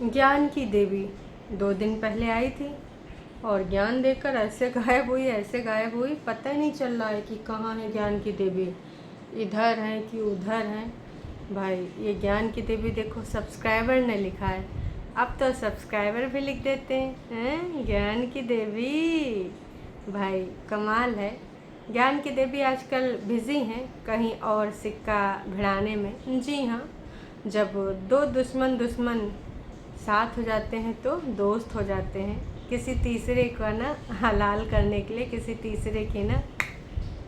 ज्ञान की देवी 2 दिन पहले आई थी और ज्ञान देकर ऐसे गायब हुई, पता ही नहीं चल रहा है कि कहाँ है ज्ञान की देवी, इधर है कि उधर है। भाई ये ज्ञान की देवी देखो, सब्सक्राइबर ने लिखा है, अब तो सब्सक्राइबर भी लिख देते हैं ज्ञान की देवी। भाई कमाल है। ज्ञान की देवी आजकल बिज़ी हैं कहीं और सिक्का भिड़ाने में। जी हाँ, जब दो दुश्मन साथ हो जाते हैं तो दोस्त हो जाते हैं। किसी तीसरे को ना हलाल करने के लिए, किसी तीसरे की ना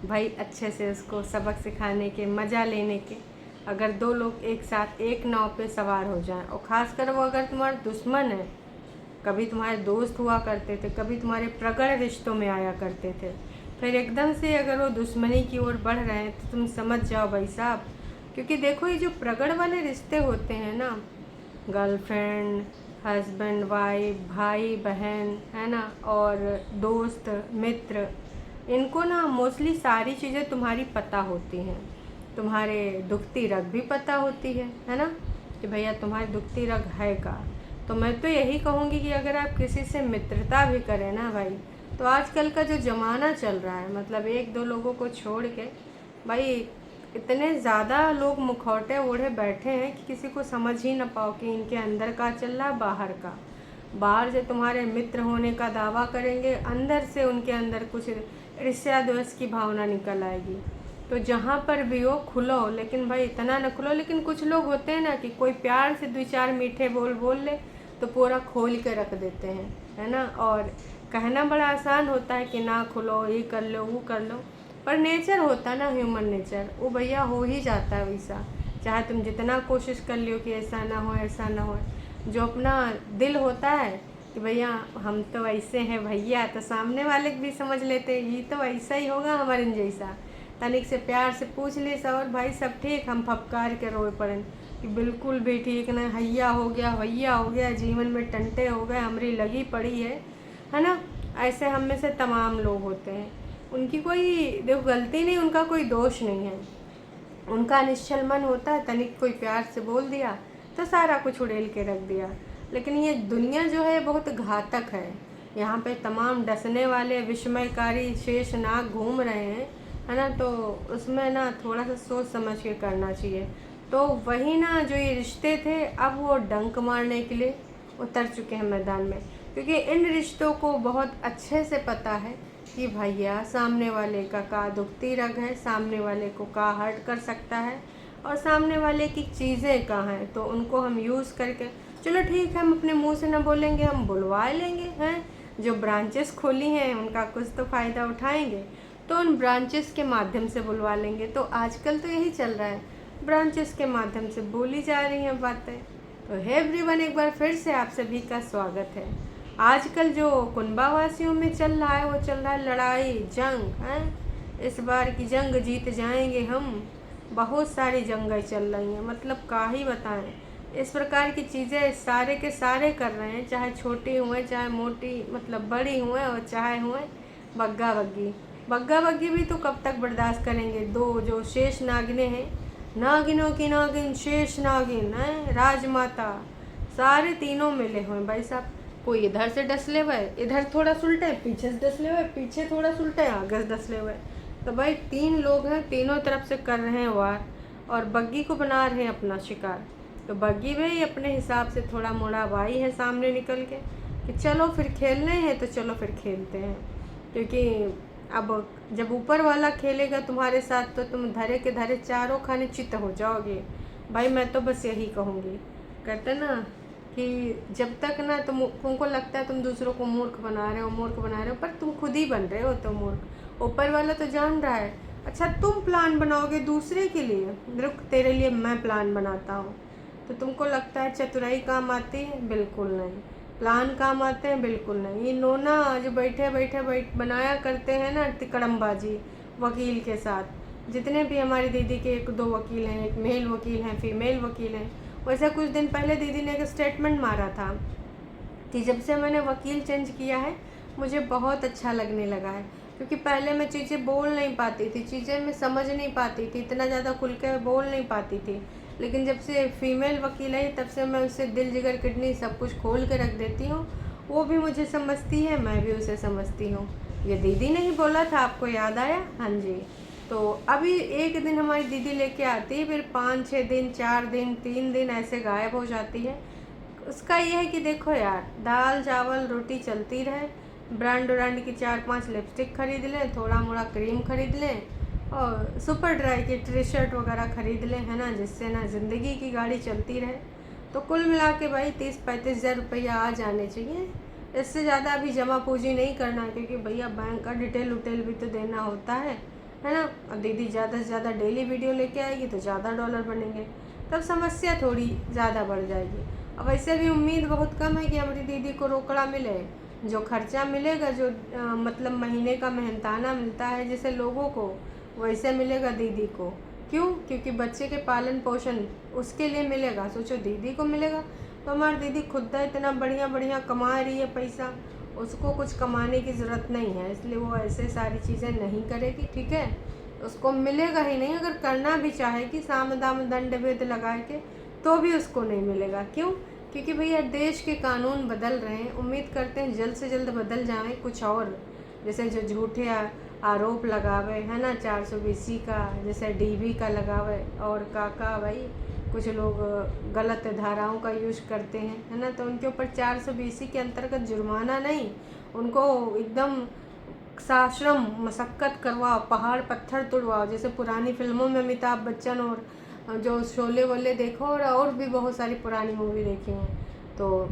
भाई अच्छे से उसको सबक सिखाने के, मज़ा लेने के, अगर दो लोग एक साथ एक नाव पे सवार हो जाएं, और ख़ासकर वो अगर तुम्हारा दुश्मन है, कभी तुम्हारे दोस्त हुआ करते थे, कभी तुम्हारे प्रगढ़ रिश्तों में आया करते थे, फिर एकदम से अगर वो दुश्मनी की ओर बढ़ रहे हैं तो तुम समझ जाओ भाई साहब। क्योंकि देखो ये जो प्रगढ़ वाले रिश्ते होते हैं ना, गर्लफ्रेंड, हस्बैंड वाइफ, भाई बहन, है ना, और दोस्त मित्र, इनको ना मोस्टली सारी चीज़ें तुम्हारी पता होती हैं। तुम्हारे दुखती रग भी पता होती है ना, कि भैया तुम्हारी दुखती रग है का। तो मैं तो यही कहूँगी कि अगर आप किसी से मित्रता भी करें ना भाई, तो आजकल का जो ज़माना चल रहा है, मतलब एक दो लोगों को छोड़ के भाई इतने ज़्यादा लोग मुखौटे ओढ़े बैठे हैं कि किसी को समझ ही ना पाओ कि इनके अंदर का चल रहा है, बाहर का। बाहर से तुम्हारे मित्र होने का दावा करेंगे, अंदर से उनके अंदर कुछ ईर्ष्या द्वेष की भावना निकल आएगी। तो जहाँ पर भी हो खुलो, लेकिन भाई इतना न खुलो। लेकिन कुछ लोग होते हैं ना कि कोई प्यार से 2-4 मीठे बोल ले तो पूरा खोल के रख देते हैं, है ना। और कहना बड़ा आसान होता है कि ना खुलो, ये कर लो वो कर लो, पर नेचर होता ना, ह्यूमन नेचर, वो भैया हो ही जाता है वैसा। चाहे तुम जितना कोशिश कर लियो कि ऐसा ना हो ऐसा ना हो, जो अपना दिल होता है कि भैया हम तो ऐसे हैं भैया, तो सामने वाले भी समझ लेते ये तो ऐसा ही होगा हमारे जैसा। तनिक से प्यार से पूछ ले सब, और भाई सब ठीक, हम फपकार के रोए पड़े कि बिल्कुल भी ठीक ना, हैया हो गया भैया हो गया, जीवन में टंटे हो गए, हमारी लगी पड़ी है ना। ऐसे हम में से तमाम लोग होते हैं, उनकी कोई देखो गलती नहीं, उनका कोई दोष नहीं है, उनका निश्चल मन होता है, तनिक कोई प्यार से बोल दिया तो सारा कुछ उड़ेल के रख दिया। लेकिन ये दुनिया जो है बहुत घातक है, यहाँ पे तमाम डसने वाले विस्मयकारी शेष नाग घूम रहे हैं, है ना। तो उसमें ना थोड़ा सा सोच समझ के करना चाहिए। तो वही ना, जो ये रिश्ते थे अब वो डंक मारने के लिए उतर चुके हैं मैदान में, क्योंकि इन रिश्तों को बहुत अच्छे से पता है कि भैया सामने वाले का दुखती रग है, सामने वाले को का हर्ट कर सकता है, और सामने वाले की चीज़ें कहाँ हैं, तो उनको हम यूज़ करके चलो ठीक है, हम अपने मुंह से ना बोलेंगे, हम बुलवा लेंगे, हैं जो ब्रांचेस खोली हैं उनका कुछ तो फ़ायदा उठाएंगे, तो उन ब्रांचेस के माध्यम से बुलवा लेंगे। तो आजकल तो यही चल रहा है, ब्रांचेस के माध्यम से बोली जा रही हैं बातें। तो है एवरीवन, एक बार फिर से आप सभी का स्वागत है। आजकल जो कुनबावासियों में चल रहा है, वो चल रहा है लड़ाई जंग, हैं इस बार की जंग जीत जाएंगे हम। बहुत सारी जंगें चल रही हैं, मतलब का ही बताएं। इस प्रकार की चीज़ें सारे के सारे कर रहे हैं, चाहे छोटी हुए चाहे मोटी, मतलब बड़ी हुए और चाहे हुए बग्गा बग्गी। बग्गा बग्गी भी तो कब तक बर्दाश्त करेंगे। दो जो शेष नागिनें हैं, नागिनों की नागिन शेष नागिन है राजमाता, सारे तीनों मिले हुए भाई साहब। कोई इधर से डसले हुए, इधर थोड़ा सुलटे, पीछे से डसले हुए, पीछे थोड़ा सुलटे, आगे से डसले हुए। तो भाई 3 लोग हैं, तीनों तरफ से कर रहे हैं वार, और बग्गी को बना रहे हैं अपना शिकार। तो बग्गी भी अपने हिसाब से थोड़ा मोड़ा भाई है सामने निकल के कि चलो फिर खेलने हैं तो चलो फिर खेलते हैं। क्योंकि अब जब ऊपर वाला खेलेगा तुम्हारे साथ तो तुम धरे के धरे चारों खाने चित्त हो जाओगे। भाई मैं तो बस यही कहूँगी, कहते ना कि जब तक ना तुमको लगता है तुम दूसरों को मूर्ख बना रहे हो, मूर्ख बना रहे हो, पर तुम खुद ही बन रहे हो तो मूर्ख। ऊपर वाला तो जान रहा है। अच्छा तुम प्लान बनाओगे दूसरे के लिए, रुक तेरे लिए मैं प्लान बनाता हूँ। तो तुमको लगता है चतुराई काम आती है? बिल्कुल नहीं। प्लान काम आते हैं? बिल्कुल नहीं। ये नोना जो बैठ बनाया करते हैं ना तिकड़मबाजी वकील के साथ, जितने भी हमारी दीदी के 1-2 वकील हैं, एक मेल वकील हैं, फीमेल वकील हैं। वैसे कुछ दिन पहले दीदी ने एक स्टेटमेंट मारा था कि जब से मैंने वकील चेंज किया है मुझे बहुत अच्छा लगने लगा है, क्योंकि पहले मैं चीज़ें बोल नहीं पाती थी, चीज़ें मैं समझ नहीं पाती थी, इतना ज़्यादा खुल के बोल नहीं पाती थी। लेकिन जब से फीमेल वकील आई तब से मैं उससे दिल जिगर किडनी सब कुछ खोल के रख देती हूँ। वो भी मुझे समझती है, मैं भी उसे समझती हूँ। ये दीदी ने ही बोला था, आपको याद आया? हाँ जी। तो अभी एक दिन हमारी दीदी लेके आती है, फिर 5-6 दिन, 4 दिन, 3 दिन ऐसे गायब हो जाती है। उसका ये है कि देखो यार, दाल चावल रोटी चलती रहे, ब्रांड ब्रांड की 4-5 लिपस्टिक खरीद लें, थोड़ा मोड़ा क्रीम खरीद लें और सुपर ड्राई की टी शर्ट वगैरह खरीद लें, है ना, जिससे ना ज़िंदगी की गाड़ी चलती रहे। तो कुल मिला के भाई 30-35 हज़ार रुपया आ जाने चाहिए। इससे ज़्यादा अभी जमा पूंजी नहीं करना, क्योंकि भैया बैंक का डिटेल उटेल भी तो देना होता है ना। और दीदी ज़्यादा से ज़्यादा डेली वीडियो लेके आएगी तो ज़्यादा डॉलर बनेंगे, तब समस्या थोड़ी ज़्यादा बढ़ जाएगी। अब वैसे भी उम्मीद बहुत कम है कि हमारी दीदी को रोकड़ा मिले। जो खर्चा मिलेगा, जो मतलब महीने का मेहनताना मिलता है जैसे लोगों को, वैसे मिलेगा दीदी को। क्यों? क्योंकि बच्चे के पालन पोषण उसके लिए मिलेगा। सोचो दीदी को मिलेगा, तो हमारी दीदी खुद इतना बढ़िया बढ़िया कमा रही है पैसा, उसको कुछ कमाने की ज़रूरत नहीं है, इसलिए वो ऐसे सारी चीज़ें नहीं करेगी, ठीक है। उसको मिलेगा ही नहीं। अगर करना भी चाहेगी साम दाम दंड भेद लगा के, तो भी उसको नहीं मिलेगा। क्यों? क्योंकि भैया देश के कानून बदल रहे हैं, उम्मीद करते हैं जल्द से जल्द बदल जाएं कुछ और। जैसे जो झूठे आरोप लगावे, है ना, 420 का, जैसे डीबी का लगावे, और काका भाई कुछ लोग गलत धाराओं का यूज़ करते हैं, है ना, तो उनके ऊपर 420 के अंतर्गत जुर्माना नहीं, उनको एकदम साश्रम मशक्क़त करवाओ, पहाड़ पत्थर तुड़वाओ, जैसे पुरानी फिल्मों में अमिताभ बच्चन और जो शोले वोले देखो, और भी बहुत सारी पुरानी मूवी देखी हैं, तो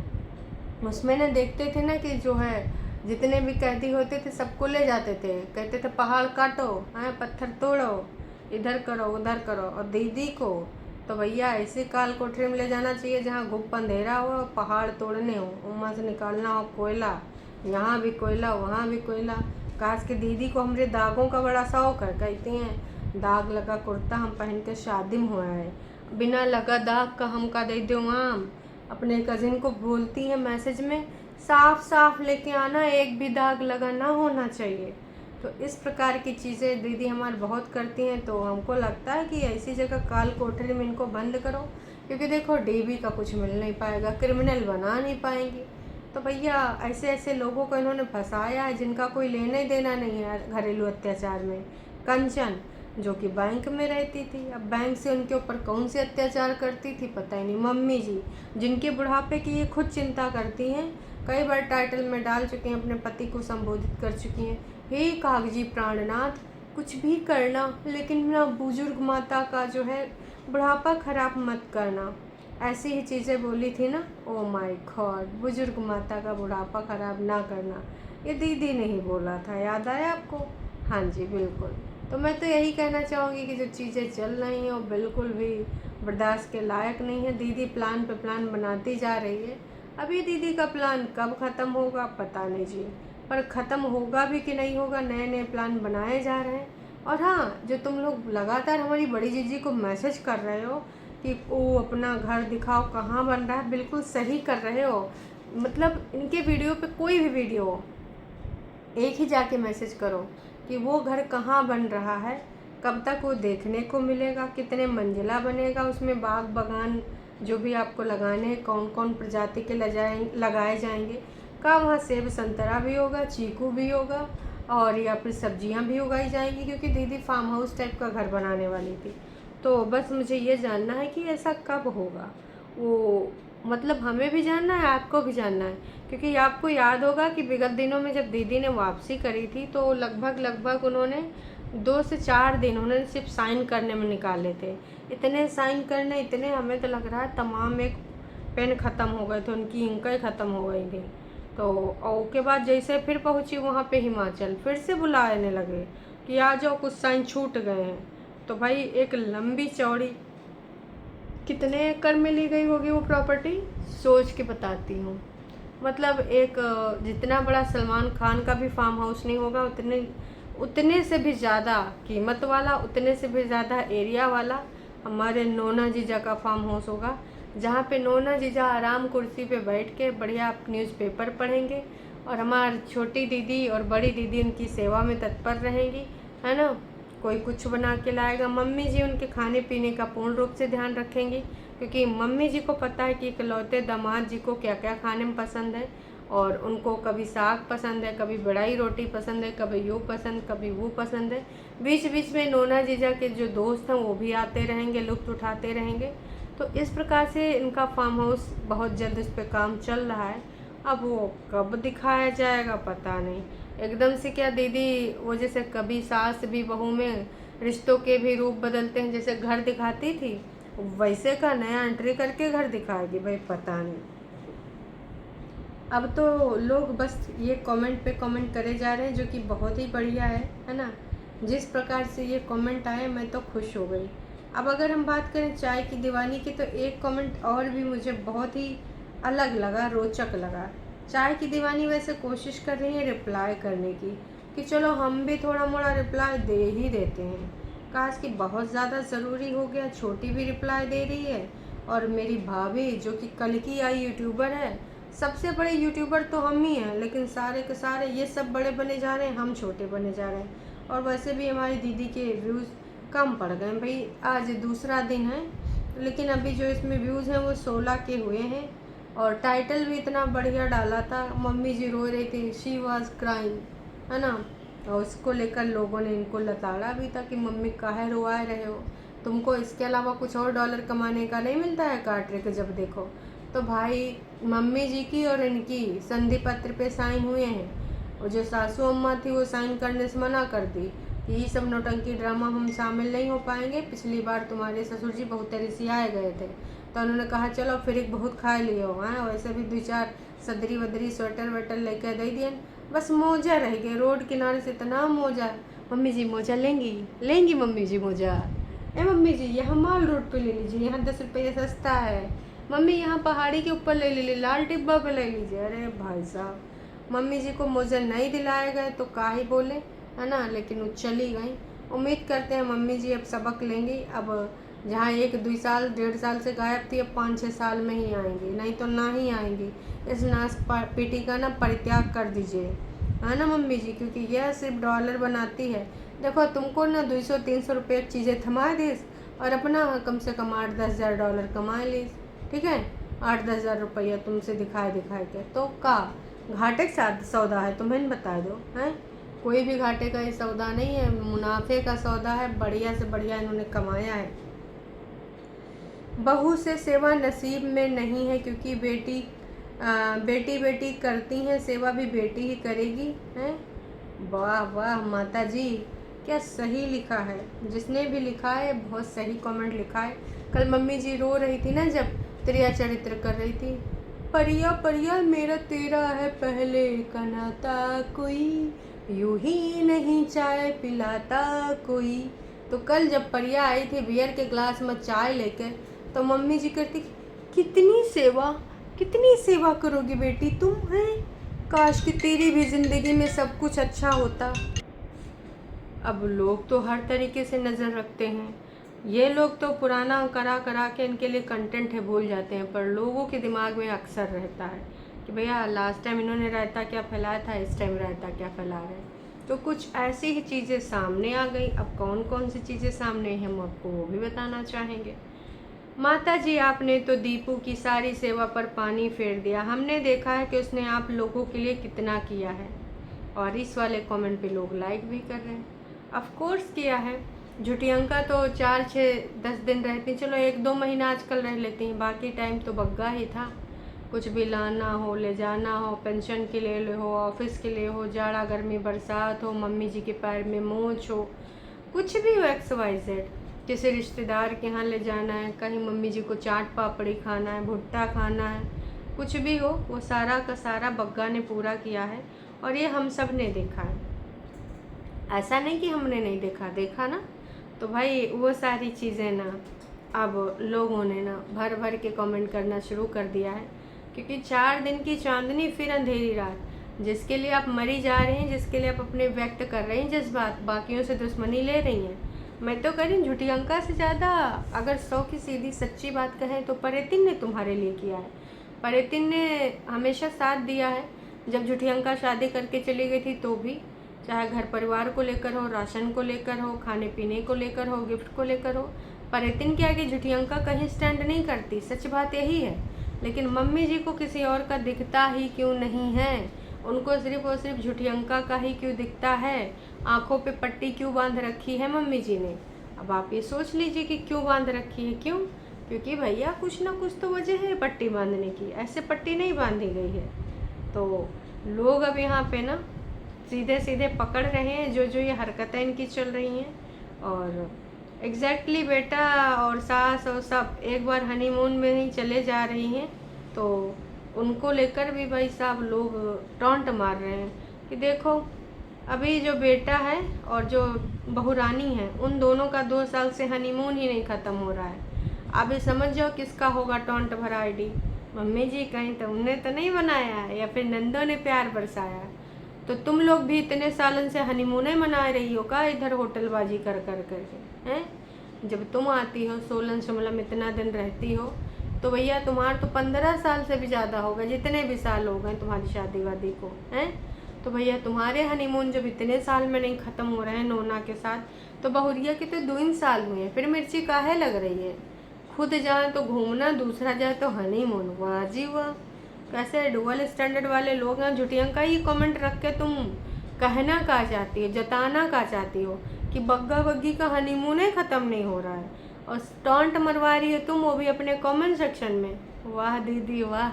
उसमें ना देखते थे ना कि जो है जितने भी कैदी होते थे सबको ले जाते थे, कहते थे पहाड़ काटो, हाँ, पत्थर तोड़ो, इधर करो उधर करो। और दीदी को तो भैया ऐसे काल कोठरी में ले जाना चाहिए जहाँ गुप्त अंधेरा हो, पहाड़ तोड़ने हो, वहाँ से निकालना हो कोयला, यहाँ भी कोयला वहाँ भी कोयला। काश कि दीदी को हमारे दागों का बड़ा शौक है। कहती हैं दाग लगा कुर्ता हम पहन के शादी में हुआ है, बिना लगा दाग का हम का दे दो आम। अपने कज़िन को बोलती हैं मैसेज में, साफ साफ लेके आना, एक भी दाग लगा ना होना चाहिए। तो इस प्रकार की चीज़ें दीदी हमारे बहुत करती हैं। तो हमको लगता है कि ऐसी जगह काल कोठरी में इनको बंद करो, क्योंकि देखो डीबी का कुछ मिल नहीं पाएगा, क्रिमिनल बना नहीं पाएंगी। तो भैया ऐसे ऐसे लोगों को इन्होंने फंसाया है जिनका कोई लेना देना नहीं है घरेलू अत्याचार में। कंचन जो कि बैंक में रहती थी, अब बैंक से उनके ऊपर कौन से अत्याचार करती थी पता ही नहीं। मम्मी जी जिनके बुढ़ापे की ये खुद चिंता करती हैं, कई बार टाइटल में डाल चुकी हैं, अपने पति को संबोधित कर चुकी हैं, हे कागजी प्राणनाथ, कुछ भी करना लेकिन ना बुजुर्ग माता का जो है बुढ़ापा खराब मत करना। ऐसी ही चीज़ें बोली थी ना। ओ माय गॉड, बुजुर्ग माता का बुढ़ापा खराब ना करना, ये दीदी ने ही बोला था, याद आया आपको? हाँ जी बिल्कुल। तो मैं तो यही कहना चाहूँगी कि जो चीज़ें चल रही हैं वो बिल्कुल भी बर्दाश्त के लायक नहीं है। दीदी प्लान पे प्लान बनाती जा रही है। अभी दीदी का प्लान कब ख़त्म होगा पता नहीं जी, पर ख़त्म होगा भी कि नहीं होगा, नए नए प्लान बनाए जा रहे हैं। और हाँ, जो तुम लोग लगातार हमारी बड़ी जीजी को मैसेज कर रहे हो कि वो अपना घर दिखाओ कहाँ बन रहा है, बिल्कुल सही कर रहे हो। मतलब इनके वीडियो पे कोई भी वीडियो हो, एक ही जाके मैसेज करो कि वो घर कहाँ बन रहा है, कब तक वो देखने को मिलेगा, कितने मंजिला बनेगा, उसमें बाग बगान जो भी आपको लगाने हैं कौन कौन प्रजाति के लगाए जाएंगे, का वहाँ सेब संतरा भी होगा, चीकू भी होगा, और या फिर सब्जियां भी उगाई जाएंगी, क्योंकि दीदी फार्म हाउस टाइप का घर बनाने वाली थी। तो बस मुझे ये जानना है कि ऐसा कब होगा, वो मतलब हमें भी जानना है, आपको भी जानना है। क्योंकि आपको याद होगा कि विगत दिनों में जब दीदी ने वापसी करी थी तो लगभग उन्होंने 2 से 4 दिन उन्होंने सिर्फ साइन करने में निकाले थे। इतने साइन करने, इतने, हमें तो लग रहा है तमाम एक पेन ख़त्म हो गए थे, उनकी इंकें ख़त्म हो गई थी। तो और उसके बाद जैसे फिर पहुंची वहाँ पे हिमाचल, फिर से बुलाने लगे कि आ जाओ कुछ साइन छूट गए हैं। तो भाई एक लंबी चौड़ी कितने एकड़ में ली गई होगी वो प्रॉपर्टी, सोच के बताती हूँ। मतलब एक जितना बड़ा सलमान खान का भी फार्म हाउस नहीं होगा, उतने से भी ज़्यादा कीमत वाला, उतने से भी ज़्यादा एरिया वाला हमारे नोना जीजा का फार्म हाउस होगा, जहाँ पे नोना जीजा आराम कुर्सी पे बैठ के बढ़िया न्यूज़पेपर पढ़ेंगे, और हमारी छोटी दीदी और बड़ी दीदी उनकी सेवा में तत्पर रहेंगी, है ना। कोई कुछ बना के लाएगा। मम्मी जी उनके खाने पीने का पूर्ण रूप से ध्यान रखेंगी, क्योंकि मम्मी जी को पता है कि इकलौते दामाद जी को क्या क्या खाने में पसंद है। और उनको कभी साग पसंद है, कभी बड़ाई रोटी पसंद है, कभी यूँ पसंद, कभी वो पसंद है। बीच बीच में नोना जीजा के जो दोस्त हैं वो भी आते रहेंगे, लुत्फ़ उठाते रहेंगे। तो इस प्रकार से इनका फार्म हाउस बहुत जल्द इस पर काम चल रहा है। अब वो कब दिखाया जाएगा पता नहीं। एकदम से क्या दीदी वो जैसे कभी सास भी बहू में रिश्तों के भी रूप बदलते हैं, जैसे घर दिखाती थी वैसे का नया एंट्री करके घर दिखाएगी भाई, पता नहीं। अब तो लोग बस ये कमेंट पे कमेंट करे जा रहे हैं, जो कि बहुत ही बढ़िया है ना। जिस प्रकार से ये कमेंट आए मैं तो खुश हो गई। अब अगर हम बात करें चाय की दीवानी की, तो एक कमेंट और भी मुझे बहुत ही अलग लगा, रोचक लगा। चाय की दीवानी वैसे कोशिश कर रही है रिप्लाई करने की, कि चलो हम भी थोड़ा मोड़ा रिप्लाई दे ही देते हैं। काश कि बहुत ज़्यादा ज़रूरी हो गया, छोटी भी रिप्लाई दे रही है। और मेरी भाभी जो कि कल की आई यूट्यूबर है, सबसे बड़े यूट्यूबर तो हम ही हैं, लेकिन सारे के सारे ये सब बड़े बने जा रहे हैं, हम छोटे बने जा रहे हैं। और वैसे भी हमारी दीदी के व्यूज़ कम पड़ गए भाई। आज दूसरा दिन है, लेकिन अभी जो इसमें व्यूज़ हैं वो 16 के हुए हैं। और टाइटल भी इतना बढ़िया डाला था, मम्मी जी रो रही थी, शी वॉज क्राइंग, है ना। और उसको लेकर लोगों ने इनको लताड़ा भी था कि मम्मी काहे रोआ रहे हो, तुमको इसके अलावा कुछ और डॉलर कमाने का नहीं मिलता है काट रहे के जब देखो। तो भाई मम्मी जी की और इनकी संधि पत्र पे साइन हुए हैं, और जो सासू अम्मा थी वो साइन करने से मना कर दी कि ये सब नौटंकी ड्रामा हम शामिल नहीं हो पाएंगे। पिछली बार तुम्हारे ससुर जी बहुत रिसियाए गए थे, तो उन्होंने कहा चलो फिर एक बहुत खा लिए हो हैं। वैसे भी 2-4 सदरी वदरी स्वेटर वेटर लेकर दे दिए, बस मोजा रह गए रोड किनारे से, इतना मोजा। मम्मी जी मोजा लेंगी, लेंगी मम्मी जी मोजा। ए मम्मी जी यहाँ माल रोड पे ले लीजिए, यहाँ 10 रुपये सस्ता है। मम्मी यहाँ पहाड़ी के ऊपर ले लीजिए, लाल डिब्बा पे ले लीजिए। अरे भाई साहब, मम्मी जी को मोजा नहीं दिलाए गए तो का ही बोले, है ना। लेकिन वो चली गई। उम्मीद करते हैं मम्मी जी अब सबक लेंगी। अब जहाँ 1-2 साल 1.5 साल से गायब थी, अब 5-6 साल में ही आएंगी, नहीं तो ना ही आएंगी। इस नाश पीटी का ना परित्याग कर दीजिए, है ना मम्मी जी, क्योंकि यह सिर्फ डॉलर बनाती है। देखो तुमको ना 200-300 रुपये की चीज़ें थमा दी, और अपना कम से कम 8-10 हज़ार डॉलर कमा ली, ठीक है। 8-10 हज़ार रुपया तुमसे दिखाए के तो का घाटे के साथ सौदा है, तुम्हें बता दो हैं। कोई भी घाटे का ये सौदा नहीं है, मुनाफे का सौदा है। बढ़िया से बढ़िया इन्होंने कमाया है। बहू से सेवा नसीब में नहीं है, क्योंकि बेटी बेटी करती हैं, सेवा भी बेटी ही करेगी, हैं। वाह वाह माता जी, क्या सही लिखा है। जिसने भी लिखा है बहुत सही कमेंट लिखा है। कल मम्मी जी रो रही थी ना, जब त्रिया चरित्र कर रही थी, परिया परिया मेरा तेरा है पहले का नाता, कोई यूं ही नहीं चाय पिलाता कोई। तो कल जब परिया आई थी बियर के ग्लास में चाय लेकर, तो मम्मी जी कहती कितनी सेवा करोगी बेटी तुम, हैं। काश कि तेरी भी ज़िंदगी में सब कुछ अच्छा होता। अब लोग तो हर तरीके से नज़र रखते हैं। ये लोग तो पुराना करा करा के इनके लिए कंटेंट है भूल जाते हैं, पर लोगों के दिमाग में अक्सर रहता है कि भैया लास्ट टाइम इन्होंने रायता क्या फैलाया था, इस टाइम रायता क्या फैला रहे हैं। तो कुछ ऐसी ही चीज़ें सामने आ गई। अब कौन कौन सी चीज़ें सामने हैं हम आपको वो भी बताना चाहेंगे। माता जी आपने तो दीपू की सारी सेवा पर पानी फेर दिया। हमने देखा है कि उसने आप लोगों के लिए कितना किया है। और इस वाले कमेंट पे लोग लाइक भी कर रहे हैं। ऑफ कोर्स किया है। झूठी अंका तो 4-6-10 दिन रहती, चलो 1-2 महीना आजकल रह लेती हैं, बाकी टाइम तो बग्गा ही था। कुछ भी लाना हो, ले जाना हो, पेंशन के लिए हो, ऑफिस के लिए हो, जाड़ा गर्मी बरसात हो, मम्मी जी के पैर में मोच हो, कुछ भी हो, XYZ, किसी रिश्तेदार के यहाँ ले जाना है, कहीं मम्मी जी को चाट पापड़ी खाना है, भुट्टा खाना है, कुछ भी हो, वो सारा का सारा बग्गा ने पूरा किया है। और ये हम सब ने देखा है, ऐसा नहीं कि हमने नहीं देखा, देखा ना। तो भाई वो सारी चीज़ें ना अब लोगों ने ना भर भर के कमेंट करना शुरू कर दिया है, क्योंकि 4 दिन की चांदनी फिर अंधेरी रात। जिसके लिए आप मरी जा रहे हैं, जिसके लिए आप अपने व्यक्त कर रहे हैं जज्बात, बाकियों से दुश्मनी ले रही हैं। मैं तो कह रही हूँ झूठी अंका से ज़्यादा अगर 100 की सीधी सच्ची बात कहें तो परेतिन ने तुम्हारे लिए किया है। परेतिन ने हमेशा साथ दिया है। जब झूठी अंका शादी करके चली गई थी तो भी, चाहे घर परिवार को लेकर हो, राशन को लेकर हो, खाने पीने को लेकर हो, गिफ्ट को लेकर हो। पर इतन के आगे झुटियंका कहीं स्टैंड नहीं करती, सच बात यही है। लेकिन मम्मी जी को किसी और का दिखता ही क्यों नहीं है, उनको सिर्फ और सिर्फ झुटियंका का ही क्यों दिखता है। आंखों पे पट्टी क्यों बांध रखी है मम्मी जी ने। अब आप ये सोच लीजिए कि क्यों बांध रखी है, क्यों? क्योंकि भैया कुछ ना कुछ तो वजह है पट्टी बांधने की, ऐसे पट्टी नहीं बांधी गई है। तो लोग अब यहाँ पे ना सीधे सीधे पकड़ रहे हैं जो ये हरकतें इनकी चल रही हैं। और एग्जैक्टली बेटा और सास और सब एक बार हनीमून में ही चले जा रही हैं, तो उनको लेकर भी भाई साहब लोग टॉन्ट मार रहे हैं कि देखो अभी जो बेटा है और जो बहू रानी है, उन दोनों का 2 साल से हनीमून ही नहीं ख़त्म हो रहा है। अभी समझ जाओ किसका होगा टॉन्ट भरा आईडी। मम्मी जी कहीं तो उनने तो नहीं बनाया है, या फिर नंदों ने प्यार बरसाया। तो तुम लोग भी इतने सालन से हनीमून मना रही हो का इधर होटलबाजी कर कर करके हैं? जब तुम आती हो सोलन शिमला में इतना दिन रहती हो, तो भैया तुम्हारा तो 15 साल से भी ज़्यादा होगा, जितने भी साल हो गए तुम्हारी शादी वादी को हैं। तो भैया तुम्हारे हनीमून जब इतने साल में नहीं ख़त्म हो रहे हैं नोना के साथ, तो बहुरिया के तो 2 साल हुए हैं, फिर मिर्ची काहे लग रही है? खुद जाए तो घूमना, दूसरा जाए तो हनीमून। वाह जी वाह, कैसे डुअल स्टैंडर्ड वाले लोग हैं। झुटियंका ही कमेंट रख के तुम कहना का चाहती हो, जताना का चाहती हो कि बग्गा बग्गी का हनीमून ही ख़त्म नहीं हो रहा है, और टॉन्ट मरवा रही हो तुम, वो भी अपने कमेंट सेक्शन में। वाह दीदी वाह,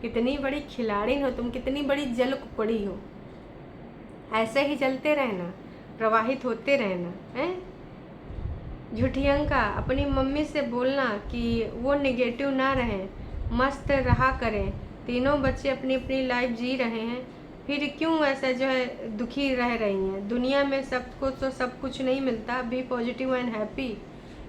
कितनी बड़ी खिलाड़ी हो तुम, कितनी बड़ी जल कुकड़ी हो। ऐसे ही चलते रहना, प्रवाहित होते रहना है। झुटियंका अपनी मम्मी से बोलना कि वो नेगेटिव ना रहें, मस्त रहा करें। तीनों बच्चे अपनी अपनी लाइफ जी रहे हैं, फिर क्यों ऐसा जो है दुखी रह रही हैं। दुनिया में सबको तो सब कुछ नहीं मिलता, बी पॉजिटिव एंड हैप्पी।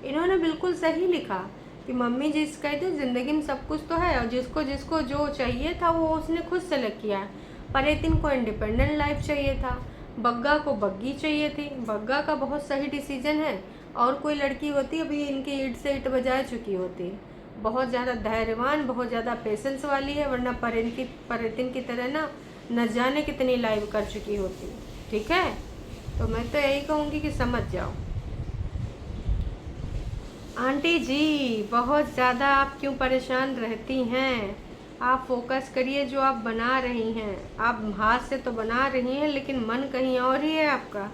इन्होंने बिल्कुल सही लिखा कि मम्मी जी कहते ज़िंदगी में सब कुछ तो है, और जिसको जिसको जो चाहिए था वो उसने खुद सेलेक्ट किया। परेतिन को इंडिपेंडेंट लाइफ चाहिए था, बग्गा को बग्गी चाहिए थी। बग्गा का बहुत सही डिसीजन है, और कोई लड़की होती अभी इनकी ईंट से ईंट बजा चुकी होती, बहुत ज़्यादा धैर्यवान, बहुत ज़्यादा पेशेंस वाली है, वरना परेतिन की तरह ना न जाने कितनी लाइव कर चुकी होती। ठीक है, तो मैं तो यही कहूँगी कि समझ जाओ। आंटी जी बहुत ज़्यादा आप क्यों परेशान रहती हैं? आप फोकस करिए जो आप बना रही हैं। आप हाथ से तो बना रही हैं, लेकिन मन कहीं और ही है आपका।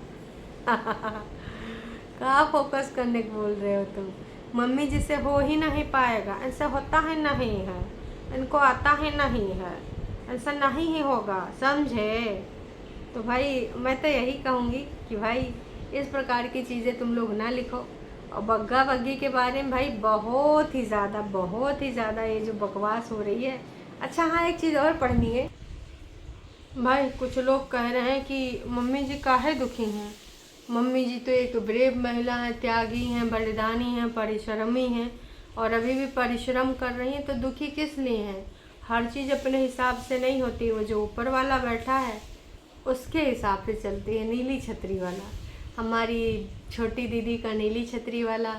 कहाँ फोकस करने को बोल रहे हो तुम? मम्मी जी से हो ही नहीं पाएगा, ऐसा होता है नहीं है, इनको आता है नहीं है, ऐसा नहीं ही होगा, समझे? तो भाई मैं तो यही कहूँगी कि भाई इस प्रकार की चीज़ें तुम लोग ना लिखो। और बग्गा बग्गी के बारे में भाई बहुत ही ज़्यादा ये जो बकवास हो रही है। अच्छा हाँ, एक चीज़ और पढ़नी है भाई। कुछ लोग कह रहे हैं कि मम्मी जी काहे दुखी हैं। मम्मी जी तो एक ब्रेव महिला हैं, त्यागी हैं, बलिदानी हैं, परिश्रमी हैं, और अभी भी परिश्रम कर रही हैं, तो दुखी किस लिए हैं? हर चीज़ अपने हिसाब से नहीं होती, वो जो ऊपर वाला बैठा है उसके हिसाब से चलती है। नीली छतरी वाला, हमारी छोटी दीदी का नीली छतरी वाला,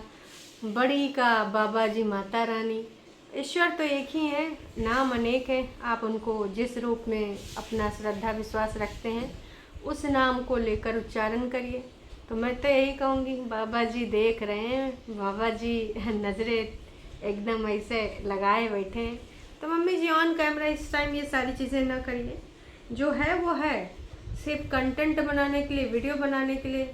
बड़ी का बाबा जी माता रानी। ईश्वर तो एक ही है, नाम अनेक है। आप उनको जिस रूप में अपना श्रद्धा विश्वास रखते हैं उस नाम को लेकर उच्चारण करिए। तो मैं तो यही कहूँगी, बाबा जी देख रहे हैं, बाबा जी नज़रें एकदम ऐसे लगाए बैठे हैं, तो मम्मी जी ऑन कैमरा इस टाइम ये सारी चीज़ें ना करिए। जो है वो है, सिर्फ कंटेंट बनाने के लिए, वीडियो बनाने के लिए।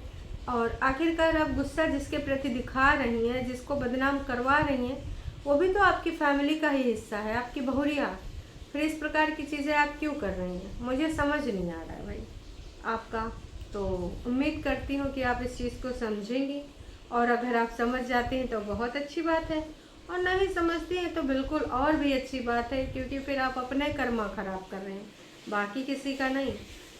और आखिरकार आप गुस्सा जिसके प्रति दिखा रही हैं, जिसको बदनाम करवा रही हैं, वो भी तो आपकी फैमिली का ही हिस्सा है, आपकी बहुरिया। फिर इस प्रकार की चीज़ें आप क्यों कर रही हैं? मुझे समझ नहीं आ रहा है भाई आपका। तो उम्मीद करती हूँ कि आप इस चीज़ को समझेंगी, और अगर आप समझ जाते हैं तो बहुत अच्छी बात है, और नहीं समझती हैं तो बिल्कुल और भी अच्छी बात है, क्योंकि फिर आप अपने कर्मा खराब कर रहे हैं, बाकी किसी का नहीं।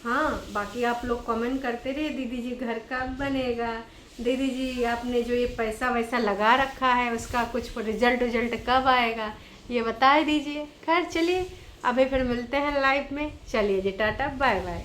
हाँ, बाकी आप लोग कमेंट करते रहे दीदी जी घर कब बनेगा, दीदी जी आपने जो ये पैसा वैसा लगा रखा है उसका कुछ रिजल्ट कब आएगा, ये बता दीजिए। खैर चलिए, अभी फिर मिलते हैं लाइव में। चलिए जी, टाटा बाय बाय।